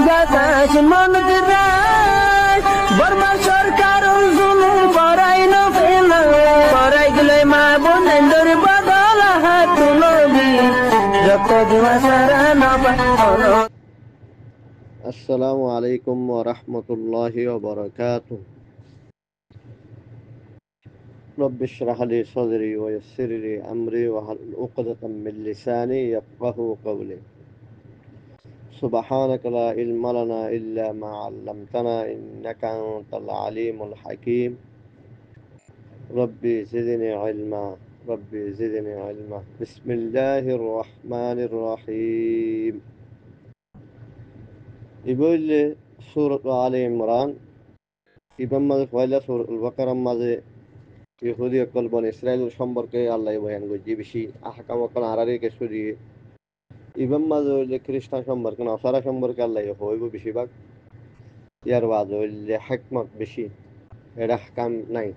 বাতাস মনত রায় বর্মা সরকার জুলুম করাই না ফেলা করাই গেলে মা বোনেদের বদল হাত তুলবি যত দিবা সারা না পালো। আসসালামু আলাইকুম ওয়া রাহমাতুল্লাহি ওয়া বারাকাতুহু। رب اشرح لي صدري ويسر لي أمري واحلل عقدة من لساني يفقهوا قولي. سبحانك لا علم لنا إلا ما علمتنا إنك أنت العليم الحكيم. ربي زدني علما ربي زدني علما. بسم الله الرحمن الرحيم. يقول لي سورة آل عمران ইবাম মাঝে পয়লা সূরাতুল বাকারার মাঝে ইহুদি অকল বন ইসরায়েল সম্পর্কে আল্লাহ বয়ান করছে বেশি আহকাম অকল আরারি কেসু দিয়ে ইবাম মাঝে হইলে খ্রিস্টান সম্পর্কে নসারা সম্পর্কে আল্লাহ হইব বেশিরভাগ ইয়ার বাদ হইলে হেকমত বেশি এটা হাকাম নাই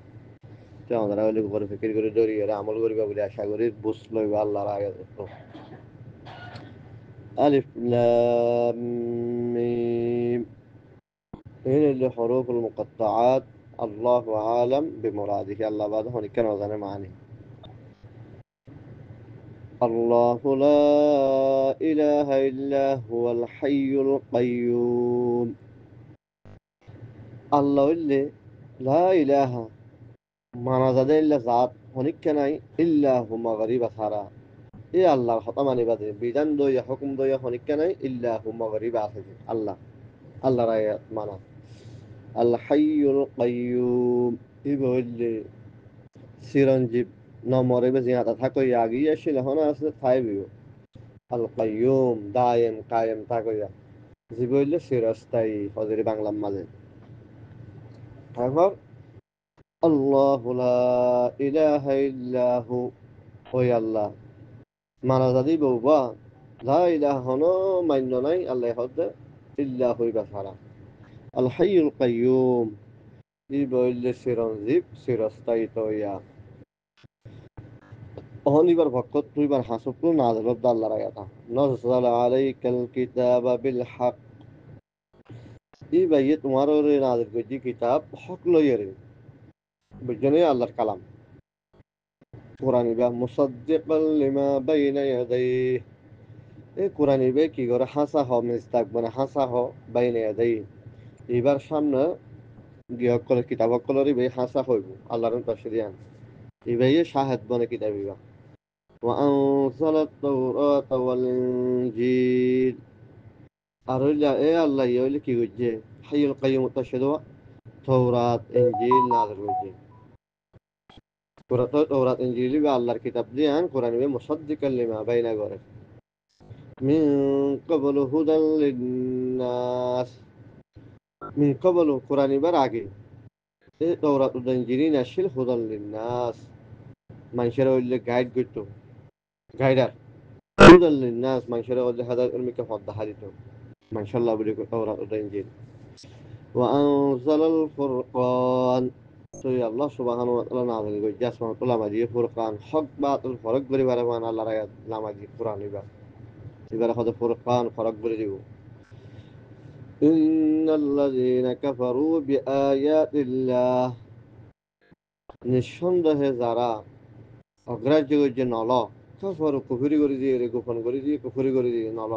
তো আমরা হইলে উপরে ফিকির করে ধরি এরা আমল করিবা বলে আশা করি বুঝ লইব আল্লাহর আয়াত আলিফ লাম মিম هنا اللي حروف المقطعات الله عالم بمراده الله بعد هون كان وزن معاني الله لا إله إلا هو الحي القيوم الله اللي لا إله ما نزل إلا ذات هونيك كان إلا هو مغرب سارا إيه الله خطماني بعد بيدان دويا حكم دويا هونيك كان إلا هو مغرب عسجي الله الله رأي معنا الحي القيوم إبو اللي سيرنجيب نمره بزيادة تاكو ياغي يشيل هنا أصل تايبيو القيوم دائم قائم تاكو يا زيبو اللي سيرستاي حضر بانغلام مالي أكبر الله لا إله إلا هو ويا الله ما نزدي بوبا لا إله هنا من ناي الله يحد إلا هو بسارا الحي القيوم إبو اللي سيرنجيب سيرستاي تويا অহনিবার ভক্ত তুইবার হাসুকু নাযিলত আল্লাহর আয়াত নাযাল আলাইকাল কিতাবা বিল হক ই বাইয়ে তোমার ওরে নাযিল কইছি কিতাব হক লইরে বুঝনে আল্লাহর কালাম কোরআনি বা মুসাদ্দিকাল লিমা বাইনা ইয়াদাই এ কোরআনি বে কি করে হাসা হ মিস্তাক বনে হাসা হ বাইনা ইয়াদাই এবার সামনে গিয়ে কলে কিতাব কলরি বে হাসা হইব আল্লাহর তাশরিয়ান ই বাইয়ে শাহাদ বনে কিতাবিবা وأنزل التوراة والإنجيل أرجع إيه الله يقول لك يوجه حي القيوم تشهدوا توراة إنجيل نازل وجه توراة إنجيل بقى الله الكتاب دي عن قرآن مصدقا لما بين قريش من قبل هدى للناس من قبل قرآن براقي إيه توراة الإنجيل نشيل هدى للناس من شروا اللي قاعد قلتو গাইডার হুদাল লিন্নাস মানুষের মধ্যে হেদায়েত উম্মিকে পথ দেখাইতো মাশাআল্লাহ বলি তাওরাত ও ইনজিল ওয়া আনজালাল ফুরকান তো আল্লাহ সুবহানাহু ওয়া তাআলা নাযিল করেছে আসমান তুলামা দিয়ে ফুরকান হক বাতিল ফরক করে বারমান আল্লাহর আয়াত নামা দিয়ে কুরআন এবার হয়তো ফুরকান ফরক করে দিব ইন্নাল্লাযীনা কাফারু বিআয়াতিল্লাহ নিঃসন্দেহে যারা অগ্রাহ্য করছে নল কাফারু কুফরি করে দিয়ে গোপন করে দিয়ে কুফরি করে দিয়ে নল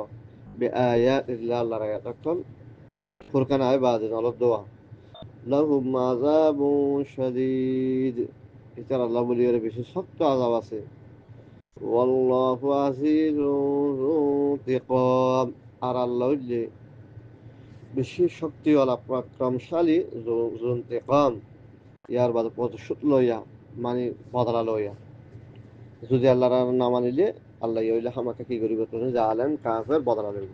বিআয়াতিল্লাহ আল্লাহর আয়াত তখন ফুরকান আয় বাজে নল দোয়া লাহুম আযাবুন শাদীদ এটা আল্লাহ বলি এর বেশি শক্ত আযাব আছে ওয়াল্লাহু আজিজুন যু ইনতিকাম আর আল্লাহ যে বেশি শক্তিওয়ালা পরাক্রমশালী যু ইনতিকাম ইয়ার বাদ প্রতিশোধ লইয়া মানে বদলা লইয়া যদি আল্লাহর না মানিলে আল্লাহ ইউলা আমাকে কি করিব তুমি জালেম কাফের বদলা দেব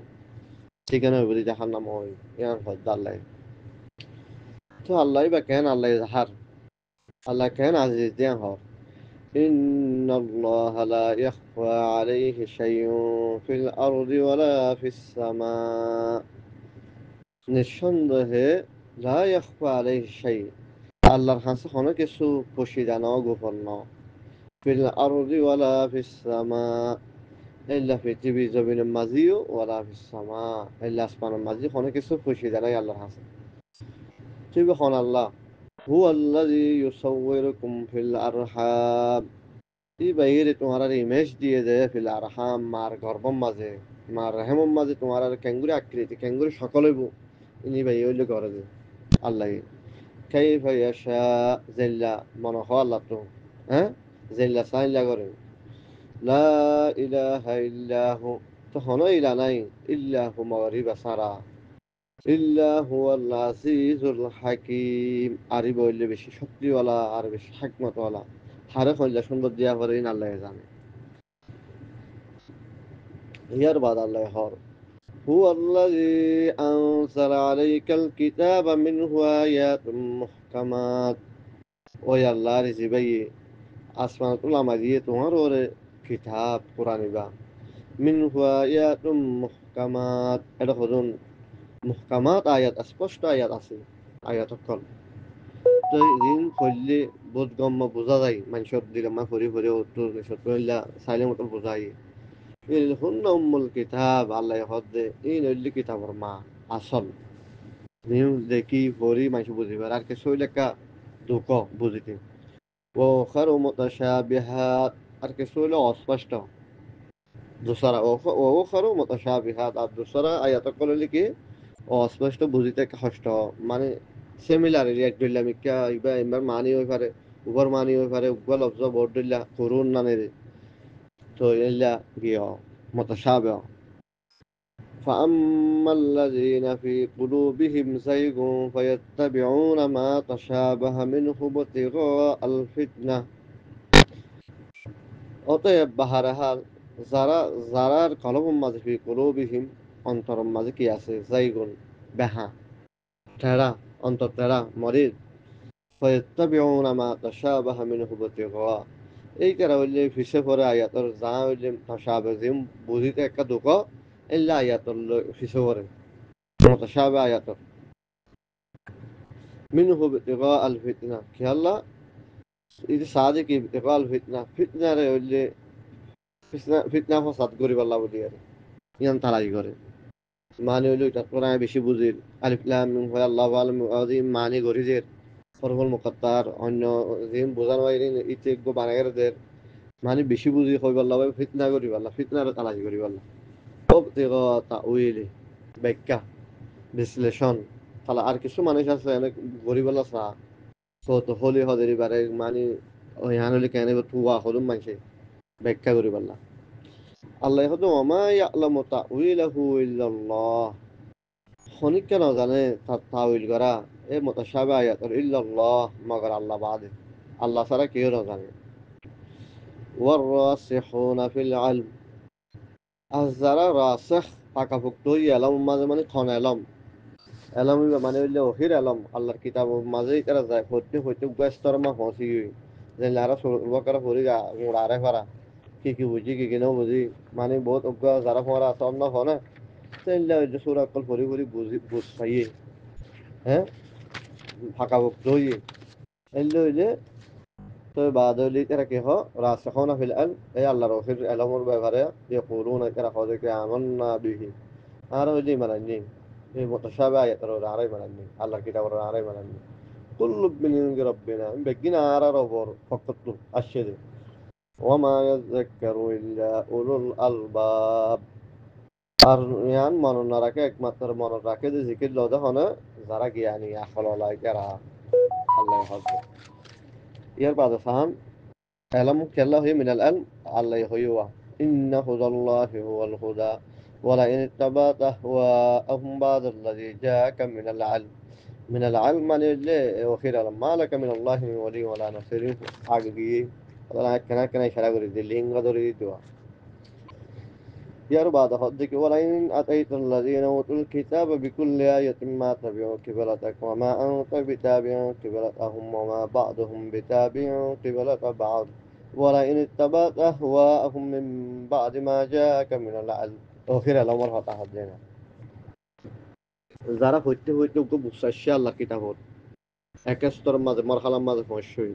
ঠিকানা হইব জাহান্নাম হয় ইয়ার হদ আল্লাহ তো আল্লাহ বা কেন আল্লাহ জাহার আল্লাহ কেন আজিজ দেন হর ইন্নাল্লাহ লা ইয়াখফা আলাইহি শাইউন ফিল আরদি ওয়ালা ফিস সামা নিঃসন্দেহে লা ইয়াখফা আলাইহি শাই আল্লাহর কাছে কোনো কিছু পোশিদা না গোপন না ফিল আরদি ওয়ালা ফিস সামা ইল্লা পৃথিবী জমিনের মাঝিও ওয়ালা ফিস সামা ইল্লা আসমানের মাঝি কোনো কিছু খুশি জানাই আল্লাহর হাসে সুবহানাল্লাহ হুয়াল্লাযী ইউসাউwiruকুম ফিল আরহাম এই বাইরে তোমার আর ইমেজ দিয়ে দেয় ফিল আরহাম মার গর্ভম মাঝে মার রেহেমম মাঝে তোমার আর ক্যাঙ্গুরি আকৃতি ক্যাঙ্গুরি সকলে ইনি ভাই হইলে করে দে আল্লাহ কাইফা ইয়াশা জিল্লা মনে হয় আল্লাহ তো হ্যাঁ জিল্লা সাইল্লা করে লা ইলাহা ইল্লাহু তখন ইলা নাই ইল্লাহু মাগরিবা সারা ইল্লাহু আল আজিজুল হাকিম আরি বললে বেশি শক্তিওয়ালা আর বেশি হিকমতওয়ালা হারে কইলা সুন্দর দিয়া করে আল্লাহ জানে ইয়ার বাদ আল্লাহ হর هو الذي أنزل عليك الكتاب منه آيات محكمات ওই আল্লাহর জিবাই আসমানুল আমাদিয়ে তোমার ওরে কিতাব কোরআন বা মিনহু আয়াতুম মুহকামাত এটা হদুন মুহকামাত আয়াত স্পষ্ট আয়াত আছে আয়াত কল তো দিন কইলে বোধগম্য বোঝা যায় মানুষের দিলে মা ফরি ফরি উত্তর সত্যলা সাইলে মতো বোঝাই ইল হুন্না উম্মুল কিতাব আল্লাহ হদে এই নইলি কিতাবর মা আসল নিউজ দেখি ফরি মানুষ বুঝিবার আর কিছু লেখা দুঃখ বুঝিতে ও খারু মুতাশাবিহাত আর কিছু হলো অস্পষ্ট দোসরা ও খারু মুতাশাবিহাত আর দোসরা আয়াত কল লিখি অস্পষ্ট বুঝিতে কষ্ট মানে সিমিলার রিয়েক্ট দিলাম ইকা ইবা এবার মানি হই পারে উপর মানি হই পারে উপর লফজ বোর্ড দিলা করুন নানে তো ইল্লা গিয়া মুতাশাবিহ فأما الذين في قلوبهم زيغ فيتبعون ما تشابه منه ابتغاء الفتنة অতএব বাহারাহাল যারার কলবম মাঝে ফি কুলুবিহিম অন্তরম মাঝে কি আছে জাইগুন বেহা টেরা অন্তর টেরা মরিদ ফায়াত্তাবিউনা মা তাশাবাহা মিনহু ইবতিগা এই কারা হইলে ফিসে পরে আয়াতর যা হইলে তাশাবাহিম বুঝিতে একটা দুঃখ ইল্লা আয়াতর ফিসে পরে মুতাশাবিহ আয়াতর মিনহু ইবতিগা আল ফিতনা কি আল্লাহ ఇది సాదికి ইবতিগা আল ফিতনা ফিতনা রে হইলে ফিতনা ফসাদ করিব আল্লাহ বলি আর ইয়ান তারাই করে মানে হইলো এটা কোরআন বেশি বুঝির আলিফ লাম মিম হয় আল্লাহু আলাম আযীম মানে গরিজের ফরমুল মুকাত্তার অন্য জিম বোঝার বাইরে ইতে গো বানাগের দের মানে বেশি বুঝি কইব আল্লাহ ফিতনা করিব আল্লাহ ফিতনার তালাশ করিব আল্লাহ ইবতিগা তাউইলি ব্যাখ্যা বিশ্লেষণ তাহলে আর কিছু মানুষ আছে অনেক গরিব আল্লাহ সা তো হলি হদেরি বারে মানে ওই হানলি কেন তুয়া হলুম মানছে ব্যাখ্যা করিব আল্লাহ আল্লাহ হতো ওমা ইয়ালামু তাউইলাহু ইল্লাল্লাহ খনিককে না জানে তার তাউইল করা এ মুতাশাবিহ আয়াতুল ইল্লাল্লাহ মাগার আল্লাহ বাদে আল্লাহ ছাড়া কেউ না জানে ওয়ার-রাসিখুনা ফিল ইলম আর যারা রাসিখ পাকাপোক্ত এলম মাঝে মানে থন এলম এলম মানে হইলে ওহির এলম আল্লাহর কিতাব মাঝে তারা যায় হতে হতে ব্যস্তর মা হসি যে লারা সুরবকার হরি মুড়ারে ফারা কি বুঝি কি ন বুঝি মানে বহুত অজ্ঞ যারা ফোরা আসন না হনে তাইলে ওই যে সুরা কল ভরি ভরি বুঝ পাইয়ে হ্যাঁ ফাঁকা বক্ত হইয়ে এলে হইলে তো বাদ হইলে তারা কি হ রাসিখুনা ফিল ইলম এই আল্লাহর ওহির এলমর ব্যাপারে ইয়াকুলুনা তারা হদে কে আমান্না বিহি আর হইলে মানানি এই মুতাশাবিহ আয়াতের আরাই মানানি আল্লাহর কিতাবের আরাই মানানি কুল্লু মিন ইনদি রাব্বিনা বেগিনা আরার ওপর ফকত আসছে ওয়ামা ইয়াযাক্কারু ইল্লা উলুল আলবাব আর ইয়ান মনন না রাখে একমাত্র মনন রাখে যে জিকির লদে হনে যারা জ্ঞানী আকলওয়ালা যারা আল্লাহ হযে ইয়ার বাদে ফাহাম এলম কেল্লা হই মিনাল ইলম আল্লাহ হইওয়া ইন্না হুদাল্লাহি হুয়াল হুদা ওয়ালা ইন ইত্তাবা'তা আহওয়াআহুম বা'দাল্লাযী জাআকা মিনাল ইলম মিনাল ইলম মানে যে ওখির আলম মালাকা মিনাল্লাহি মিন ওয়ালি ওয়ালা নাসির আগে গিয়ে ওরা কেনা কেনা ইশারা করে দিল লিঙ্গ ধরে দিওয়া ইয়ার বাদ হদ্দিকে ওয়ালাইন আতাইতাল্লাযীনা উতুল কিতাবা বিকুল্লি আয়াতিন মা তাবিউ কিবলাতাক ওয়া মা আনতা বিতাবিউ কিবলাতাহুম ওয়া মা বা'দুহুম বিতাবিউ কিবলাতা বা'দ ওয়ালাইন ইত্তাবা'তা আহওয়াআহুম মিন বা'দি মা জাআকা মিনাল ইলম ওখির আলমর হতা হদ্দেনা যারা হইতে হইতে ওকে বুঝাইছে আল্লাহ কিতাবত একেস্তর মাঝে মরহালার মাঝে পৌঁছই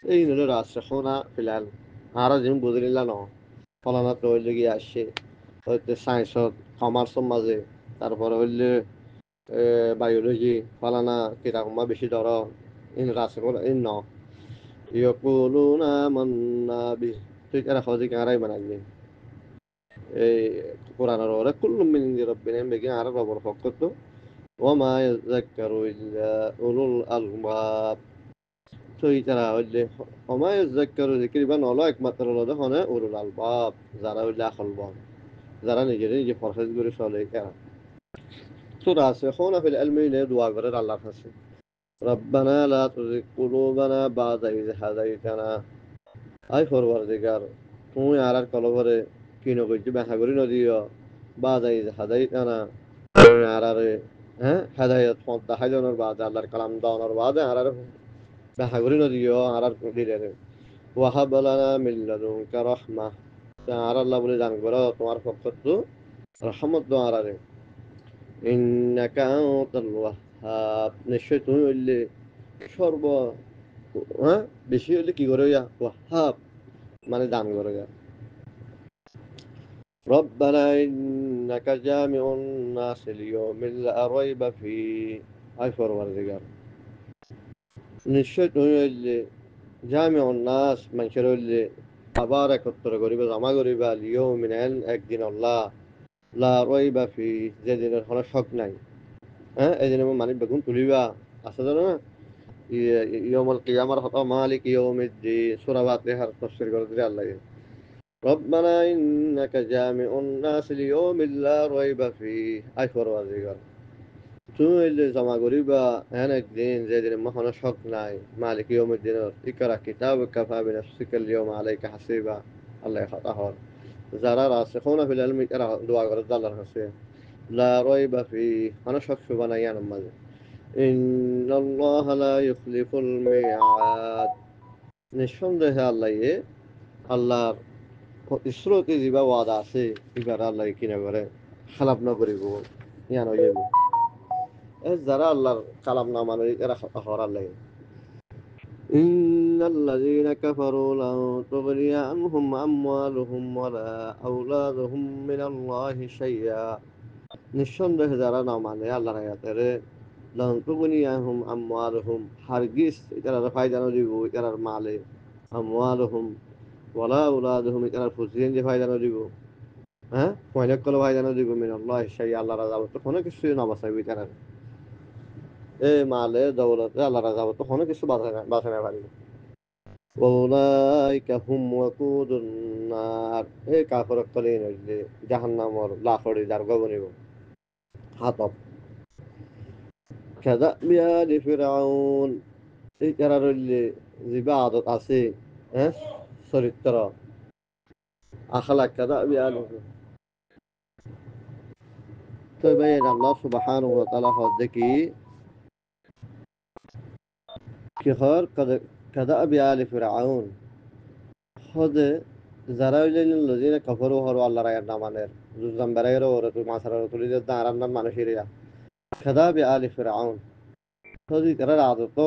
এই হলো রাসিখুনা ফিল ইলম আর যেন বুঝলিলা ন ফলানা তো হইলে গিয়ে আসছে হয়তো সায়েন্সত কমার্সের মাঝে তারপরে হইলে বায়োলজি ফলানা কিরকম বেশি ধর ইন রাসেল ইন ন يقولون آمنا به তুই এরা হজি কারাই বানাইনি এই কোরআনের ওরা কুল্লুম মিন ইনদি রাব্বিনা বেগি আর রবর ফকত ওমা ইয়াযাক্কারু ইল্লা উলুল আলবাব তুই তারা হইলে ওমা ইয়াযাক্কারু যিকরি বা নল একমাত্র লদে হনে উলুল আলবাব যারা হইলে আকল বন যারা নিজের নিজে ফরহেজ করে চলে এরা সূরা আছে খোনা ফিল ইলমি নে দোয়া করে আল্লাহর কাছে রব্বানা লা তুযিগ কুলুবানা বা'দা ইয হাদাইতানা আই ফরওয়ারদিগার তুমি আর কলবরে কিনো কইতে ব্যাখ্যা করি নদিও বাদাই হাদাইতানা তুমি আরে হ্যাঁ হেদায়ত পথ দেখাই দেওয়ার বাদে আল্লাহর কালাম দেওয়ার বাদে আর ব্যাখ্যা করি নদিও আর দিলে ওয়াহাব লানা মিন লাদুনকা রাহমা আর আল্লাহ বলে জান করো তোমার পক্ষ তো রহমত দাও আরে ইন্নাকা আনতাল ওয়াহ্হাব নিশ্চয় তুমি হইলে সর্ব হ্যাঁ বেশি হইলে কি করে ওয়াহ্হাব মানে দান করে ربنا إنك جامع الناس ليوم لا ريب فيه أي ফরওয়ারদিগার নিশ্চয় তুমি হইলে জামিউ নাস মানুষের হইলে আবার একত্র করিবা জমা করিবা লিয়ৌমিন একদিন আল্লাহ লা রাইবা ফি যেদিনের কোনো শক নাই হ্যাঁ এই দিনে মানে বেগুন তুলিবা আছে জানো না ইয়াউমুল কিয়ামার হতা মালিক ইয়াউমিদ্দিন সূরা ফাতিহার তাফসীর করে দিলে আল্লাহ ربنا إنك جامع الناس ليوم لا ريب فيه أي ফরওয়ারদিগার তুমি হইলে জমা করিবা এন একদিন যেদিন মহানো শক নাই মালিক ইয়াউমিদ্দিনের ইকরা কিতাবুকা কাফা বিনাফসিকা আল-ইয়াওমা আলাইকা হাসিবা আল্লাহ কথা হল যারা রাসিখুনা ফিল ইলমি এরা দোয়া করে আল্লাহর কাছে লা রাইবা ফি আনা শক শুবা নাই ইয়ার মাঝে ইন্নাল্লাহা লা ইখলিফুল মিআদ নিঃসন্দেহে আল্লাহর প্রতিশ্রুতি দিবা ওয়াদা আছে এবার আল্লাহ কিনা করে খালাপ না করিব ইয়ান হয়ে যাবে যারা আল্লাহর কালাম না মানে এরা হরার লাগে ইন্নাল্লাযীনা কাফারু লান তুগনিয়া আনহুম আমওয়ালুহুম ওয়ালা আওলাদুহুম মিনাল্লাহি শাইয়্যা নিঃসন্দেহে যারা না মানে আল্লাহর আয়াতের লান তুগনিয়া আনহুম আমওয়ালুহুম হারগিজ এটার ফায়দা না দিব এটার মালে আমওয়ালুহুম ওয়ালা আওলাদুহুম এটার ফুজিন যে ফায়দা না দিব হ্যাঁ পয়লা কল ফায়দা না দিব মিনাল্লাহি শাইয়্যা আল্লাহর আযাব তো কোনো কিছু না বাঁচাইবে তারা এই মালে দৌলতে আল্লাহর আযাব তো কোনো কিছু বাঁচানো পারিবে ওলাইকা হুম ওয়াকুদুন নার এই কাফর কলিন হইলে জাহান্নামর লাখড়ি যার গবনিব হাতব কাদা বিয়ালি ফিরাউন এই তারা রইলে জিবা আদত আছে হ্যাঁ চরিত্র আখলাক কাদা বিয়ালি তো ভাই আল্লাহ সুবহানাহু ওয়া তাআলা দেখি কি হর কাদা বিয়ালি ফিরাউন হদে যারা হইলেন লজিনা কাফারু হর আল্লাহর আয়াত না মানের জুজাম বেরাইরো ওরে তুই মাসার তুলি দে দাঁড়ান না মানুষের খেদা বি আলি ফিরাউন হদি তারা আদত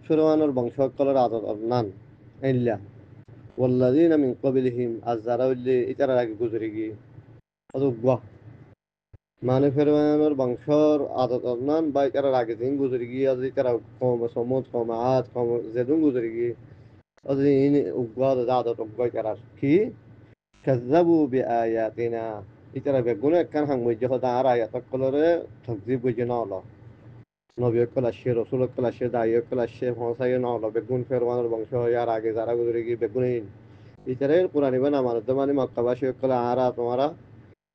ফিরআউনের বংশকলের আদত নান ইল্লা ওয়াল্লাযিনা মিন ক্বাবলিহিম আযারা হইলে ইতারা আগে গুজরে গিয়ে অদুগ্বা মানে ফিরআউনের বংশর আদত নান বা ইতারা আগে দিন গুজরে গিয়ে আজ ইতারা কম সমুদ কম আদ কম জেদুন গুজরে গিয়ে অদিন উগ্বা আদত উগ্বা ইতারা কি كذبوا بآياتنا ইতারা বেগুনে কান হাং মইজে হদা আর আয়াত কলরে তকজিব বুঝে না হলো নবী কল আসে রসুল কল আসে দায়ী কল আসে ফসাই না হলো বেগুন ফেরওয়ানের বংশ আর আগে যারা গুজরে গিয়ে বেগুনে ইতারের পুরানি বানা মানুষ মানে মক্কাবাসী কল আরা তোমারা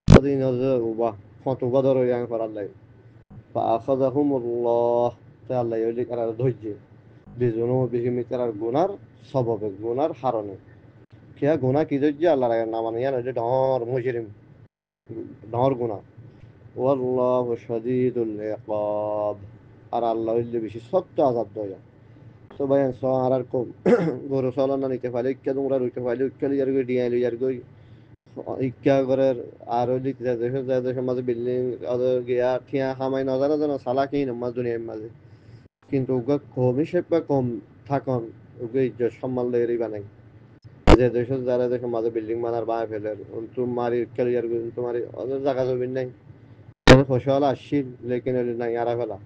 অদিন উবা ফতুবা ধরে ইয়াং করার লাগে ফাআখাযাহুমুল্লাহ তা আল্লাহ ইলি কারার ধৈর্য বিজুনু বিহিম ইতারার গুনার সববে গুনার হারণে কিয়া গুনা কি ধৈর্য আল্লাহর না মানে ইয়ান হইলে ডর মুজরিম ডর গুনা ওয়াল্লাহু শাদীদুল ইকাব আর আল্লাহ হইলে বেশি শক্ত আযাব দেয় তো ভাই আর কম গরু চলন না নিতে পারলে ইক্কা তোমরা রইতে পারলে ইক্কা লিয়ার গই ডিয়া লিয়ার গই ইক্কা করার আর হইলে দেশের মাঝে বিল্ডিং ওদের গিয়া ঠিয়া হামাই না জানা জানা সালা কি নামাজ দুনিয়ার মাঝে কিন্তু ওগা কম হিসেব বা কম থাকন ওগে ইজ্জত সম্মান লেগেই বানাই যে দেশে যারা দেশে মাঝে বিল্ডিং বানার বানায় ফেলে তোমার ক্যারিয়ার তোমার ওদের জায়গা জমি নাই ফসল আসছিল লেকিন নাই আরা ফেলা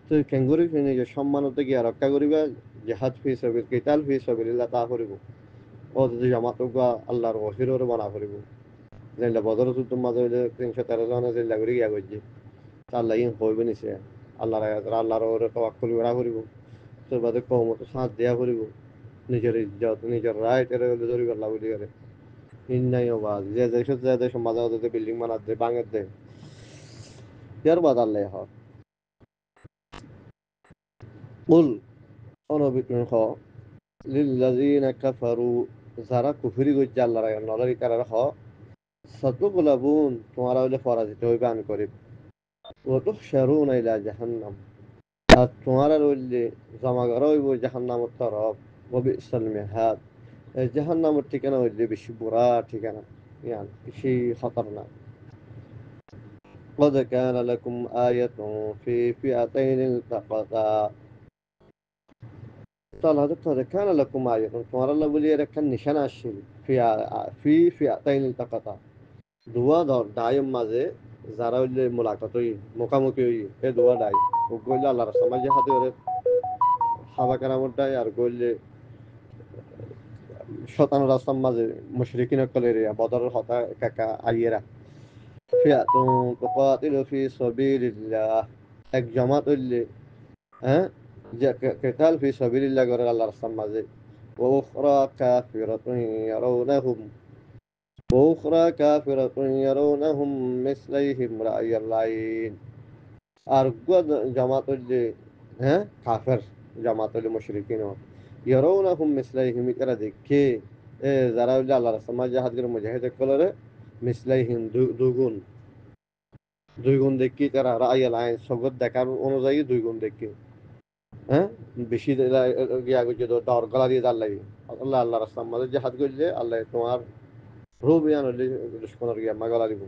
তো কেঙ্গুরি নিজের সম্মানতে গিয়া রক্ষা করিবা জেহাদ ফি সবিল কিতাল ফি সবিলিল্লাহ তা করিব ও যদি জামাতুকা আল্লাহর ওহিরর বানা করিব যেটা বদর যুদ্ধ মাঝে হইলে 313 জনে যেটা করে গিয়া করছে আল্লাহ ইন হইবে নিছে আল্লাহর ওরে তাওয়াক্কুল করা করিব তোর বাদে কওমত সাথ দেয়া করিব নিজের ইজ্জত নিজের রাইট এর ধরি গল্লা বলি করে ইন্নাই বাদ যে দেশ মাঝে মাঝে বিল্ডিং বানাত দে বাঙের দে ইয়ার বাদ আল্লাহ হ কুল অনবিকরণ হ লিল্লাযিনা কাফারু যারা কুফরি করছে আল্লাহর আগে নলরি কারার হ সাতুগলাবুন তোমারা হইলে পরাজিত হইবে আমি করিব ওয়া তুহশারুনা ইলা জাহান্নাম আর তোমারা হইলে জমা করা হইব জাহান্নামের তরফ ওয়া বিসাল মিহাদ এই জাহান্নামের ঠিকানা হইলে বেশি বুড়া ঠিকানা يعني বেশি খতরনাক قد كان لكم آية في فئتين التقطا তাহলে হয়তো كان لكم آية তোমার আল্লাহ বলি এর একটা নিশানা আসছিল في فئتين التقطا দুয়া দায়ের মাঝে যারা হইলে মোলাকাত হই মুখামুখি হই এই দুয়া দায় ও কইলে আল্লাহর সমাজে হাতে ওরে সাবা কেরামত দায় আর কইলে শতান রাস্তার মাঝে মুশরিকিন কলের বদরের হতা কাকা আইয়েরা ফিয়াতুন তুকাতিলু ফি সাবিলিল্লাহ এক জামাত হইলে হ্যাঁ যে কেতাল ফি সাবিলিল্লাহ করে আল্লাহর রাস্তার মাঝে وأخرى كافرة يرونهم وأخرى كافرة يرونهم مثليهم رأي العين আর জামাত হইলে হ্যাঁ কাফের জামাত হইলে মুশরিকিন ইয়ারাউনাহুম মিসলাইহিম এরা দেখে যারা হইলে আল্লাহর রাস্তায় মুজাহিদের মুজাহিদ কলরে মিসলাইহিম দুগুণ দুই গুণ দেখি তারা রায়াল আইন সগত দেখার অনুযায়ী দুই গুণ দেখি হ্যাঁ বেশি গিয়া করছে তো ডর গলা দিয়ে দাঁড় লাগে আল্লাহ আল্লাহ রাস্তার মাঝে জাহাদ করলে আল্লাহ তোমার রূপ ইয়ান হইলে দুশ্মনের গিয়া মাগলা দিব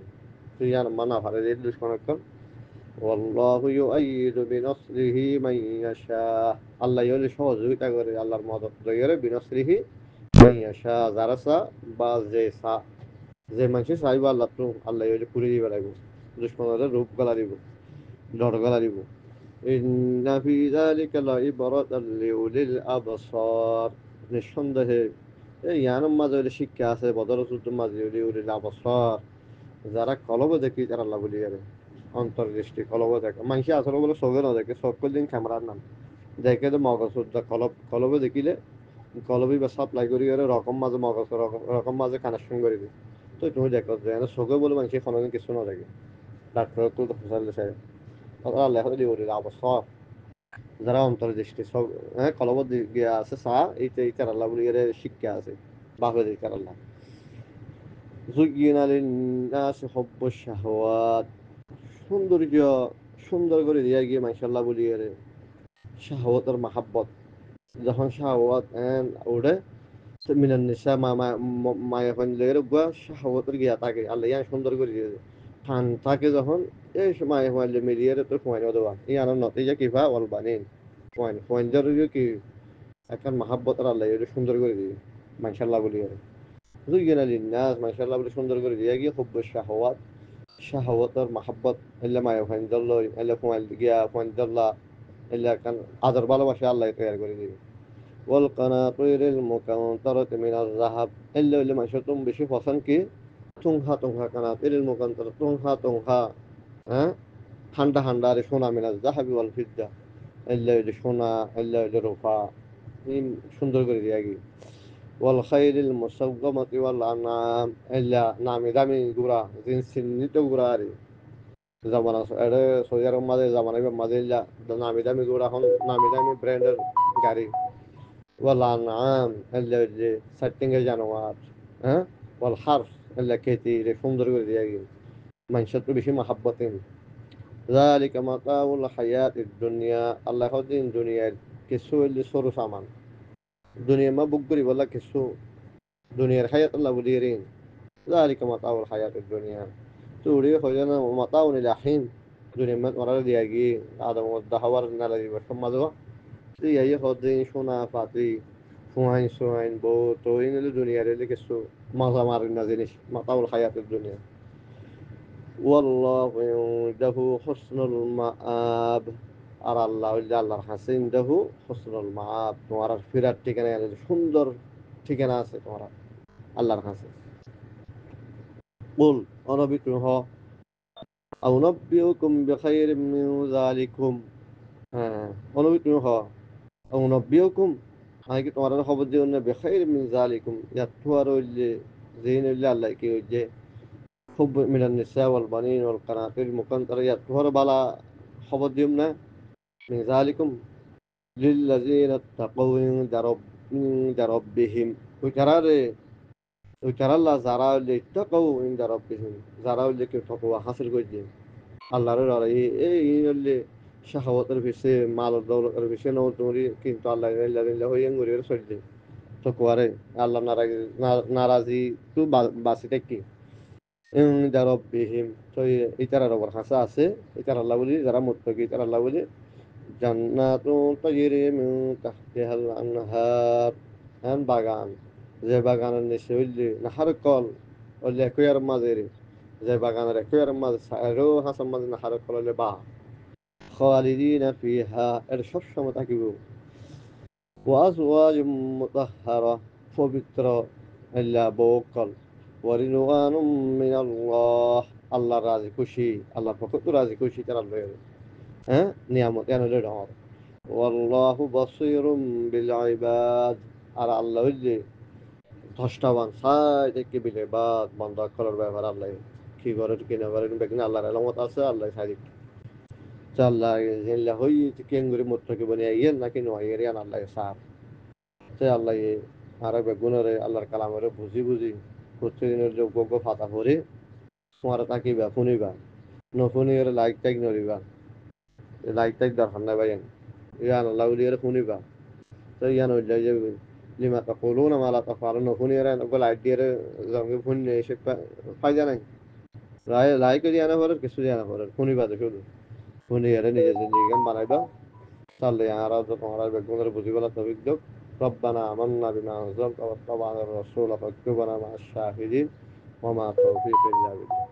তুই ইয়ান মানা ভারে দিয়ে দুশ্মনের কর والله يؤيد بنصره من يشاء আল্লাহ ইহলে সহযোগিতা করে আল্লাহর মদত করে বিনসরিহি মান ইয়াশা যারা চা বা যে মানুষ চাইব আল্লাহ তো আল্লাহ ইহলে পুরি দিবে লাগবে দুশ্মনের রূপ গলা দিব ডর গলা দিব ইন্না ফি যালিকা লাইবরাতান লিউলিল আবসার নিঃসন্দেহে এই ইয়ানের মাঝে হইলে শিক্ষা আছে বদর যুদ্ধের মাঝে লিউলিল আবসার যারা কলব দেখি তারা আল্লাহ বলি যাবে অন্তর্দৃষ্টি কলব দেখে মানুষ আসলে বলে চোখে না দেখে চোখ দিন ক্যামেরার নাম দেখে তো মগজ কলবে দেখিলে কলবি বা সাপ্লাই করি রকম মাঝে মগজ রকম মাঝে কানেকশন করে দিই তো তুমি দেখো যে চোখে বলে মানুষ কোনোদিন কিছু না দেখে ডাক্তার তো ফসাইলে চাই লেখা দিয়ে বলি অবসর যারা অন্তর্দৃষ্টি সব হ্যাঁ কলব গিয়া আছে চা এই কারাল্লা বলি শিক্ষা আছে বাপে দিই কারাল্লা জুগিনা লিন্নাসি হুব্বুশ শাহওয়াত সৌন্দর্য সুন্দর করে দিয়া গিয়ে মাশাআল্লাহ বলি এর শাহওয়াতের মাহাব্বত যখন শাহওয়াত ওড়ে মিনান নিসা মায়া ফানলের গুয়া শাহওয়াতের গিয়া থাকে আল্লাহ ইয়া সুন্দর করে দিয়ে টান থাকে যখন এই মায়া ফানলে মিলিয়ে তো কমাইনো দেওয়া ইয়ার নতিজা কিফা ওয়াল বানিন পয়েন্টার কি এখন মাহাব্বতের আল্লাহ এটা সুন্দর করে দিয়ে মাশাআল্লাহ বলি এর জুগিনা লিন্নাস মাশাআল্লাহ বলি সুন্দর করে দিয়া গিয়ে হুব্বুশ শাহওয়াত শাহওয়াতের মাহাব্বত এলে মায়া ফাইন্দাল এলে ফুমাইল গিয়া ফাইন্দাল্লাহ এলে কান আদর ভালোবাসা আল্লাহ তৈরি করে দিবে ওয়াল কানাতিরিল মুকান্তারাতি মিনাজ যাহাব এলে মাশাতুম বেশি পছন্দ কি তুংহা কানাতিরিল মুকান্তারা তুংহা হ্যাঁ ঠান্ডা ঠান্ডা আর সোনা মিনাজ যাহাবি ওয়াল ফিদ্দা এলে সোনা এলে রূপা সুন্দর করে দিয়া গিয়ে ওয়াল খাইরিল মুসাওয়ামাতি ওয়াল আনআম এলা নামি দামি গুড়া জিনসিন নিতো গুড়া আরে জামানা এটা সৌদি আরব মাঝে জামানা মাঝে নামি দামি গুড়া হন নামি দামি ব্র্যান্ডের গাড়ি ওয়াল আনআম এলা যে সেটিংয়ের জানোয়ার হ্যাঁ ওয়াল হারফ এলা খেতি রে সুন্দর করে দিয়া গিয়ে মানুষের তো বেশি মাহাব্বতেন ذلك متاع الحياة الدنيا الله خدين دنيا কিছু হইলে সরু সামান দুনিয়া মা বুক করি বলা কিছু দুনিয়ার হায়াত আল্লাহ বলিয়ে ذلك متاع الحياة الدنيا توري خجنا متاع إلى حين দুনিয়া মা ওরা দিয়া গিয়ে আদম দাহওয়ার নালা দিব সমাজ এই খদিন সোনা পাতি ফুয়াইন সুয়াইন বউ তো ইংলি দুনিয়ার এলে কিছু মজা মারেন না জিনিস মাতাউল হায়াতের দুনিয়া ওয়াল্লাহু ইনদাহু হুসনুল মাআব আর আল্লাহ হইলে আল্লাহর কাছে ইনদাহু হুসনুল মাআব তোমার আর ফিরার ঠিকানা সুন্দর ঠিকানা আছে তোমার আল্লাহর কাছে বল অনবী তুমি হ আও নব্বিউকুম বিখাইরিম মিন যালিকুম হ্যাঁ অনবী তুমি হ আও নব্বিউকুম আমি কি তোমার খবর দিও না বিখাইরিম মিন যালিকুম ইয়াত আর হইলে জিন হইলে আল্লাহ কি হইছে حب من النساء والبنين والقناطير المقنطرة يطهر بلا خبر ديمنا من ذلكم للذين اتقوا عند ربهم وترى وترى الله زرع اللي اتقوا عند ربهم زرع اللي كيف تقوى حصل قد الله رأى إيه اللي শাহাওয়াতের বেশি মাল দৌলতের বেশি নৌতরি কিন্তু আল্লাহ হয়ে গরিবের সহ্য তো করে আল্লাহ নারাজি তো বাসিটা কি রব্বিহিম তো ইতার রবর হাসা আছে ইতার আল্লাহ বলি যারা মুত্তাকি ইতার আল্লাহ বলি জান্নাতুন তাজরি মিন তাহতিহাল আনহার হ্যাঁ বাগান যে বাগানের নিচে হইলে নাহার কল হইলে একয়ার মাঝে যে বাগানের একয়ার মাঝে সাইরো হাসান মাঝে নাহার কল হইলে বা খালিদিনা ফিহা এর সব সময় থাকিব وأزواج مطهرة পবিত্র ইল্লা বকল ওয়ারিনওয়ান মিন আল্লাহ আল্লাহর রাজি খুশি আল্লাহর পক্ষ তো রাজি খুশি তারা লয়ে হ্যাঁ নিয়ামত এনে লয়ে রহর ওয়াল্লাহু বাসীরুম বিল ইবাদ আর আল্লাহ হইলে ধ্বষ্টাবান সাই দেখে বিল ইবাদ বান্দা করার ব্যাপার আল্লাহ কি করে কি না করে বেকিন আল্লাহর রহমত আছে আল্লাহ সাইদিক আল্লাহ জিল্লা হই কেঙ্গুরি মুত্তাকি বনে আইয়েন নাকি নয়ারিয়ান আল্লাহ সার সে আল্লাহ আর বেগুনরে আল্লাহর কালামরে বুঝি বুঝি প্রতিদিনের যোগ্য ফাতা করে তোমার তাকিবা শুনিবা নশুনিরে লাইক টাইক নরিবা লাইক টাইক দরকার নাই ভাই ইয়ান আল্লাহ উলিয়ারে শুনিবা তো ইয়ান হইল যে লিমা তাকুলুনা মা লা তাফআলুন নশুনিরে নকল লাইক দিয়ে জঙ্গে ফোন এসে ফায়দা নাই লাইক দিয়া না পরে কিছু দিয়া না পরে শুনিবা তো শুধু শুনিরে নিজে জিন্দিগি বানাইবা তাহলে আর তোমরা বেগুনের বুঝিবলা তবিক যোগ ربنا آمنا بما أنزلت واتبعنا الرسول فاكتبنا مع الشاهدين وما توفيق إلا بالله